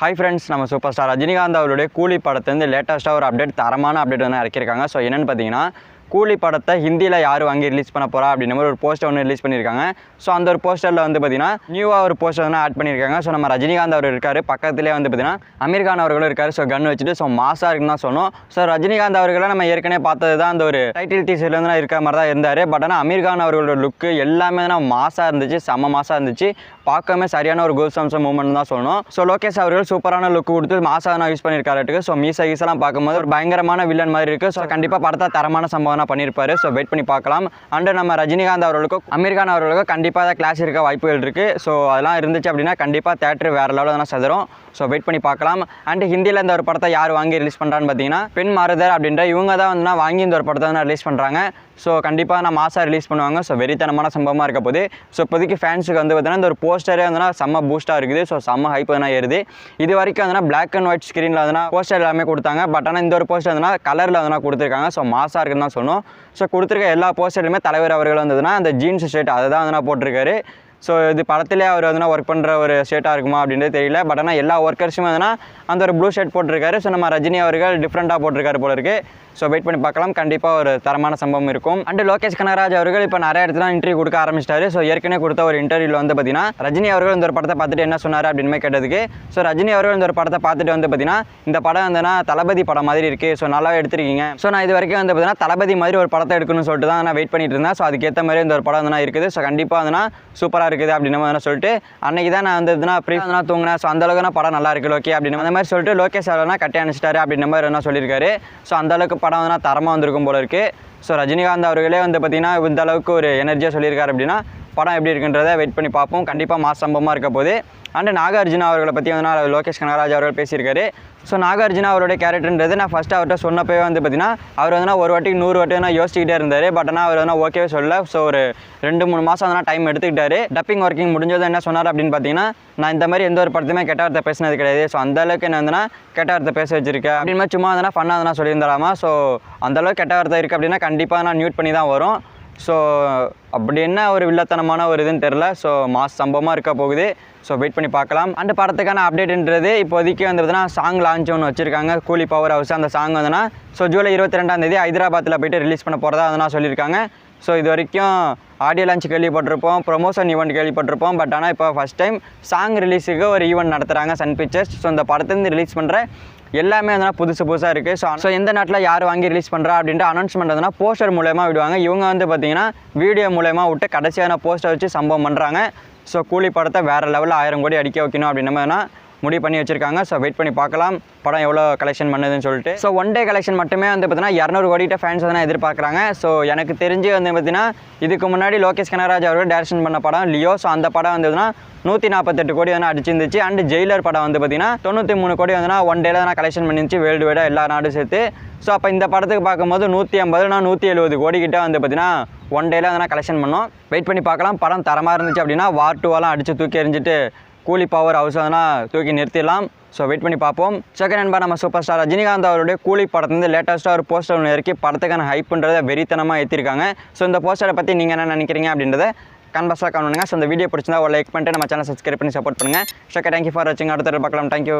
Hi friends, நம்ம super star Rajinikanth அவருடைய கூலி படத்திலிருந்து லேட்டஸ்ட்டாக ஒரு அப்டேட் தரமான அப்டேட் வந்து இறக்கியிருக்காங்க. ஸோ என்னென்னு பார்த்தீங்கன்னா, கூலி படத்தை ஹிந்தியில் யார் வாங்கி ரிலீஸ் பண்ண போகிறா அப்படின்ற மாதிரி ஒரு போஸ்டர் ஒன்று ரிலீஸ் பண்ணியிருக்காங்க. ஸோ அந்த ஒரு போஸ்டரில் வந்து பார்த்தீங்கன்னா நியூவாக ஒரு போஸ்டர் வந்து ஆட் பண்ணியிருக்காங்க. ஸோ நம்ம ரஜினிகாந்த் அவர் இருக்கார், பக்கத்துலேயே வந்து பார்த்தீங்கன்னா அமீர் கான் அவர்களும் இருக்கார். ஸோ கன் வச்சுட்டு ஸோ மாசாக இருக்குன்னு தான் சொன்னோம். ஸோ ரஜினிகாந்த் அவர்களை நம்ம ஏற்கனவே பார்த்தது தான் அந்த ஒரு டைட்டில் டீசர்ல வந்து இருக்கிற மாதிரி தான் இருந்தார். பட் ஆனால் அமீர் கான் அவர்களோட லுக்கு எல்லாமே தான் மாசாக இருந்துச்சு, செம்ம மாசாக இருந்துச்சு. பார்க்கவே சரியான ஒரு கோல்ஸ் அம்சம் மூமெண்ட் தான் சொல்லணும். ஸோ லோகேஷ் அவர்கள் சூப்பரான லுக் கொடுத்து மாசாக தான் யூஸ் பண்ணியிருக்காரு. ஸோ மீசா கீசெல்லாம் பார்க்கும்போது ஒரு பயங்கரமான வில்லன் மாதிரி இருக்குது. ஸோ கண்டிப்பாக படத்தை தரமான சம்பவம் தான் பண்ணியிருப்பாரு. ஸோ வெயிட் பண்ணி பார்க்கலாம். அண்ட் நம்ம ரஜினிகாந்த் அவர்களுக்கும் அமீர் கான் அவர்களுக்கும் கண்டிப்பாக கிளாஸ் இருக்க வாய்ப்புகள் இருக்குது. ஸோ அதெல்லாம் இருந்துச்சு அப்படின்னா கண்டிப்பாக தேட்டர் வேறு லெவலில் தான் சதுரும். ஸோ வெயிட் பண்ணி பார்க்கலாம். அண்ட் ஹிந்தியில் இந்த ஒரு படத்தை யார் வாங்கி ரிலீஸ் பண்ணுறான்னு பார்த்தீங்கன்னா பெண் மாறுதர் அப்படின்ற இவங்க தான் வந்து வாங்கி இந்த ஒரு படத்தை வந்து ரிலீஸ் பண்ணுறாங்க. ஸோ கண்டிப்பாக நான் மாசாக ரிலீஸ் பண்ணுவாங்க. ஸோ வெறித்தனமான சம்பவமாக இருக்க போது. ஸோ இப்போதைக்கு ஃபேன்ஸுக்கு வந்து பார்த்தீங்கன்னா இந்த ஒரு போஸ்டரே வந்து செம்ம பூஸ்ட்டாக இருக்குது. ஸோ செம்ம ஹைப் வந்து ஏறுது. இது வரைக்கும் வந்து பிளாக் அண்ட் ஒயிட் ஸ்க்ரீனில் வந்து போஸ்டர் எல்லாமே கொடுத்தாங்க. பட் ஆனால் இந்த ஒரு போஸ்டர் வந்து கலரில் வந்து கொடுத்துருக்காங்க. ஸோ மாசாக இருக்குன்னு தான் சொன்னோம். ஸோ கொடுத்துருக்க எல்லா போஸ்டர்லையுமே தலைவர் அவர்கள் வந்ததுன்னா அந்த ஜீன்ஸ் ஷர்ட் அதை தான் வந்து போட்டிருக்காரு. ஸோ இது படத்திலே அவர் வந்து ஒர்க் பண்ணுற ஒரு ஷர்ட்டாக இருக்குமா அப்படின்றது தெரியல. பட் ஆனால் எல்லா ஒர்க்கர்ஸுமே வந்து அந்த ஒரு ப்ளூ ஷர்ட் போட்டிருக்காரு. ஸோ நம்ம ரஜினி அவர்கள் டிஃப்ரெண்ட்டாக போட்டிருக்காரு போல இருக்குது. ஸோ வெயிட் பண்ணி பார்க்கலாம். கண்டிப்பாக ஒரு தரமான சம்பவம் இருக்கும். அண்ட் லோகேஷ் கனகராஜ் அவர்கள் இப்போ நிறைய இடத்துல இன்டர்வியூ கொடுக்க ஆரம்பிச்சிட்டாரு. ஸோ ஏற்கனவே கொடுத்த ஒரு இன்டர்வியூவில் வந்து பார்த்தீங்கன்னா ரஜினி அவர்கள் இந்த ஒரு படத்தை பார்த்துட்டு என்ன சொன்னார் அப்படின்னு கேட்டதுக்கு, ஸோ ரஜினி அவர்கள் இந்த ஒரு படத்தை பார்த்துட்டு வந்து பார்த்தீங்கன்னா இந்த படம் வந்துன்னா தளபதி படம் மாதிரி இருக்குது. ஸோ நல்லா எடுத்திருக்கீங்க. ஸோ நான் இது வரைக்கும் வந்து பார்த்தீங்கன்னா தளபதி மாதிரி ஒரு படத்தை எடுக்கணும்னு சொல்லிட்டு தான் நான் வெயிட் பண்ணிட்டு இருந்தேன். ஸோ அதுக்கேற்ற மாதிரி இந்த ஒரு படம் வந்து இருக்குது. ஸோ கண்டிப்பாக வந்து சூப்பராக இருக்குது அப்படின்னு மாதிரி சொல்லிட்டு அன்றைக்கி தான் நான் வந்து ப்ரீ வந்து தூங்கினேன். ஸோ அந்தளவுக்கு படம் நல்லா இருக்குது ஓகே அப்படின்னு அந்த மாதிரி சொல்லிட்டு லோகேஷ் அவர்கள் கட்டி அனுப்பிச்சிட்டாரு அப்படின்ற மாதிரி என்ன சொல்லியிருக்காரு. ஸோ அந்தளவுக்கு படம் வந்து தரமாக வந்திருக்கும் போல இருக்குது. ஸோ ரஜினிகாந்த் அவர்களே வந்து பார்த்திங்கன்னா இந்த அளவுக்கு ஒரு எனர்ஜியாக சொல்லியிருக்காரு அப்படின்னா படம் எப்படி இருக்குன்றதை வெயிட் பண்ணி பார்ப்போம். கண்டிப்பாக மாஸ் சம்பவமாக இருக்க போது. அண்ட் நாகார்ஜுனா அவர்களை பற்றி வந்து லோகேஷ் கனகராஜ் அவர்கள் பேசியிருக்காரு. ஸோ நாகார்ஜுனா அவருடைய கேரக்டர்ன்றது நான் ஃபஸ்ட்டு அவர்கிட்ட சொன்னப்போ வந்து பார்த்தீங்கன்னா அவர் வந்து ஒரு வாட்டிக்கு 100 வாட்டி வந்து யோசிச்சுக்கிட்டே இருந்தார். பட் ஆனால் அவர் வந்து ஓகேவே சொல்லலை. ஸோ ஒரு 2-3 மாதம் வந்து டைம் எடுத்துக்கிட்டாரு. டப்பிங் ஒர்க்கிங் முடிஞ்சது என்ன சொன்னார் அப்படின்னு பார்த்தீங்கன்னா, நான் இந்த மாதிரி எந்த ஒரு படத்தையுமே கெட்ட வார்த்தை பேசினது கிடையாது. ஸோ அந்தளவுக்கு என்ன வந்துன்னா கெட்ட வார்த்தை பேச வச்சிருக்கேன் அப்படின்னு மாதிரி சும்மா வந்து ஃபன்னாக வந்து சொல்லியிருந்தாராமா. ஸோ அந்தளவுக்கு கெட்ட வார்த்தை இருக்குது அப்படின்னா கண்டிப்பாக நான் மியூட் பண்ணி தான் வரும். ஸோ அப்படி என்ன ஒரு வில்லத்தனமான ஒரு இதுன்னு தெரில. ஸோ மாஸ் சம்பவமாக இருக்க போகுது. ஸோ வெயிட் பண்ணி பார்க்கலாம். அந்த படத்துக்கான அப்டேட்ன்றது இப்போதைக்கு வந்து பார்த்தீங்கன்னா சாங் லான்ச் ஒன்று வச்சுருக்காங்க. கூலி பவர் ஹவுஸ் அந்த சாங் வந்துன்னா ஸோ ஜூலை 22ஆம் தேதி ஹைதராபாத்தில் போய்ட்டு ரிலீஸ் பண்ண போகிறதா வந்து சொல்லியிருக்காங்க. ஸோ இது வரைக்கும் ஆடியோ லான்ச் கேள்விப்பட்டிருப்போம், ப்ரொமோஷன் ஈவெண்ட் கேள்விப்பட்டிருப்போம். பட் ஆனால் இப்போ ஃபஸ்ட் டைம் சாங் ரிலீஸுக்கு ஒரு ஈவெண்ட் நடத்துகிறாங்க சன் பிக்சர்ஸ். ஸோ இந்த படத்துலேருந்து ரிலீஸ் பண்ணுற எல்லாமே வந்து புதுசாக இருக்குது. ஸோ எந்த நாட்டில் யார் வாங்கி ரிலீஸ் பண்ணுறா அப்படின்ற அனௌன்ஸ்மெண்ட் வந்து போஸ்டர் மூலயமா விடுவாங்க. இவங்க வந்து பார்த்திங்கன்னா வீடியோ மூலயமா விட்டு கடைசியான போஸ்டர் வச்சு சம்பவம் பண்ணுறாங்க. ஸோ கூலி படத்தை வேறு லெவலில் 1000 கோடி அடிக்க வைக்கணும் அப்படின்ற மாதிரினா முடிவு பண்ணி வச்சுருக்காங்க. ஸோ வெயிட் பண்ணி பார்க்கலாம் படம் எவ்வளோ கலெக்ஷன் பண்ணுதுன்னு சொல்லிட்டு. ஸோ ஒன் டே கலெக்ஷன் மட்டுமே வந்து பார்த்தீங்கன்னா 200 கோடிட்ட ஃபேன்ஸ் வந்து எதிர்பார்க்குறாங்க. ஸோ எனக்கு தெரிஞ்சு வந்து பார்த்தீங்கன்னா இதுக்கு முன்னாடி லோகேஷ் கனகராஜ் அவர்கள் டைரக்ஷன் பண்ண படம் லியோ. ஸோ அந்த படம் வந்ததுன்னா 148 கோடி வந்து அடிச்சிருந்துச்சு. அண்ட் ஜெயிலர் படம் வந்து பார்த்தீங்கன்னா 93 கோடி வந்துன்னா ஒன் டேல தான் கலெக்ஷன் பண்ணிருந்துச்சு வேர்ல்டு வைடாக எல்லா நாடும் சேர்த்து. ஸோ அப்போ இந்த படத்துக்கு பார்க்கும்போது 150 170 கோடி கிட்ட வந்து பார்த்தீங்கன்னா ஒன் டேல வந்து கலெக்ஷன் பண்ணோம். வெயிட் பண்ணி பார்க்கலாம். படம் தரமாக இருந்துச்சு அப்படின்னா வார் 2 அடித்து தூக்கி எறிஞ்சிட்டு கூலி பவர் ஹவுஸ் வந்து தூக்கி நிறுத்திடலாம். ஸோ வெயிட் பண்ணி பார்ப்போம். செகண்ட் நண்பா நம்ம சூப்பர் ஸ்டார் ரஜினிகாந்த் அவருடைய கூலி படத்துலேருந்து லேட்டஸ்ட்டாக ஒரு போஸ்டர் ஒன்று இறக்கி படத்துக்கான ஹைப்புன்றதை வெறித்தனமாக ஏற்றிருக்காங்க. ஸோ இந்த போஸ்டரை பற்றி நீங்கள் என்ன நினைக்கிறீங்க அப்படின்றத கன்பாஸாக கமெண்ட் பண்ணுங்கள். ஸோ இந்த வீடியோ பிடிச்சிருந்தா ஒரு லைக் பண்ணிட்டு நம்ம சேனல் சப்ஸ்கிரைப் பண்ணி சப்போர்ட் பண்ணுங்கள். ஸோ தேங்க்யூ ஃபார் வாட்சிங். அடுத்த பார்க்கலாம். தேங்க்யூ.